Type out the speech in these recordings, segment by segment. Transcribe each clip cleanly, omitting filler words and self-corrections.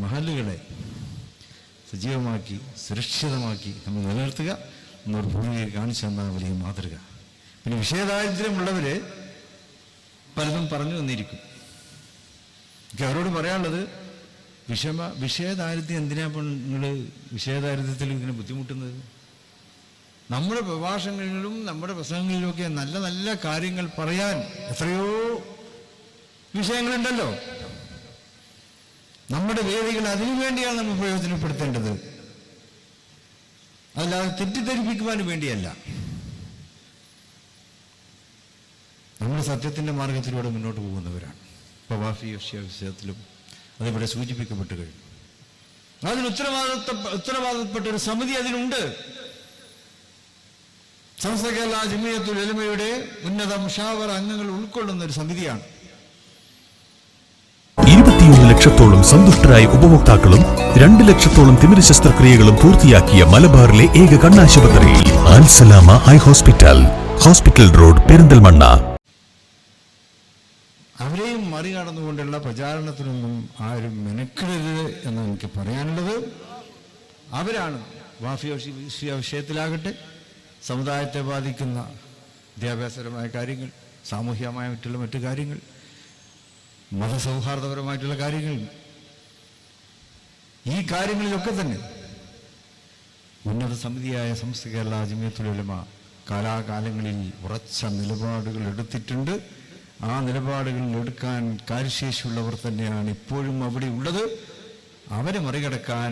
മഹല്ലുകളെ സജീവമാക്കി സുരക്ഷിതമാക്കി നമ്മൾ നിലനിർത്തുക എന്നൊരു ഭൂമിയെ കാണിച്ചു തന്ന വലിയ മാതൃക. പിന്നെ വിഷയദാരിദ്ര്യമുള്ളവർ പലതും പറഞ്ഞു തന്നിരിക്കും. എനിക്ക് അവരോട് പറയാനുള്ളത്, വിഷയദാരിദ്ര്യം എന്തിനാ നിങ്ങൾ വിഷയദാരിദ്ര്യത്തിൽ ഇങ്ങനെ ബുദ്ധിമുട്ടുന്നത്? നമ്മുടെ പ്രഭാഷണങ്ങളിലും നമ്മുടെ പ്രസംഗങ്ങളിലുമൊക്കെ നല്ല നല്ല കാര്യങ്ങൾ പറയാൻ എത്രയോ വിഷയങ്ങളുണ്ടല്ലോ. നമ്മുടെ വേദികൾ അതിനു വേണ്ടിയാണ് നമ്മൾ പ്രയോജനപ്പെടുത്തേണ്ടത്, അല്ലാതെ തെറ്റിദ്ധരിപ്പിക്കുവാൻ വേണ്ടിയല്ല. നമ്മൾ സത്യത്തിൻ്റെ മാർഗത്തിലൂടെ മുന്നോട്ട് പോകുന്നവരാണ്. ഇപ്പോൾ വാഫി വിഷയത്തിലും അതിവിടെ സൂചിപ്പിക്കപ്പെട്ട് കഴിഞ്ഞു. അതിന് ഉത്തരവാദിത്തപ്പെട്ട ഒരു സമിതി അതിനുണ്ട്. സമസ്ത കേരള ജമിയത്തുൽ ഉലമയുടെ ഉന്നത മുഷാവറ അംഗങ്ങൾ ഉൾക്കൊള്ളുന്ന ഒരു സമിതിയാണ്. 21 ലക്ഷത്തോളം സന്തുഷ്ടരായ ഉപഭോക്താക്കളും 2 ലക്ഷത്തോളം തിമിര ശസ്ത്രക്രിയകളും പൂർത്തിയാക്കിയ മലബാറിലെ ഏക കണ്ണാശുപത്രി Al Salama high hospital, hospital road, Perinthalmanna. അവരെയും മറികടന്നുകൊണ്ടുള്ള പ്രചാരണത്തിനൊന്നും ആരും മെനക്കെടരുത് എന്ന് എനിക്ക് പറയാനുള്ളത്. അവരാണ് വാഫി വിഷയത്തിലാകട്ടെ, സമുദായത്തെ ബാധിക്കുന്ന വിദ്യാഭ്യാസപരമായ കാര്യങ്ങൾ, സാമൂഹികമായ മറ്റു കാര്യങ്ങൾ, മതസൗഹാർദ്ദപരമായിട്ടുള്ള കാര്യങ്ങൾ, ഈ കാര്യങ്ങളിലൊക്കെ തന്നെ ഉന്നത സമിതിയായ സമസ്ത കേരള ജമിയത്തുൽ ഉലമ കാലാകാലങ്ങളിൽ ഉറച്ച നിലപാടുകൾ എടുത്തിട്ടുണ്ട്. ആ നിലപാടുകൾ എടുക്കാൻ കാര്യശേഷിയുള്ളവർ തന്നെയാണ് ഇപ്പോഴും അവിടെ ഉള്ളത്. അവരെ മറികടക്കാൻ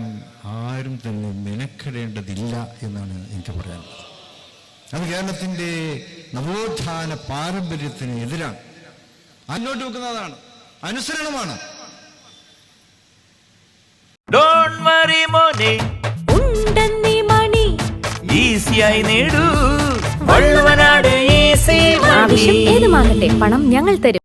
ആരും തന്നെ മെനക്കെടേണ്ടതില്ല എന്നാണ് എനിക്ക് പറയാനുള്ളത്. അത് കേരളത്തിൻ്റെ നവോത്ഥാന പാരമ്പര്യത്തിന് എതിരാണ്, അങ്ങോട്ട് വെക്കുന്നതാണ്, അനുസരണമാണ്. ആവശ്യം ഏതുമാകട്ടെ, പണം ഞങ്ങൾ തരും.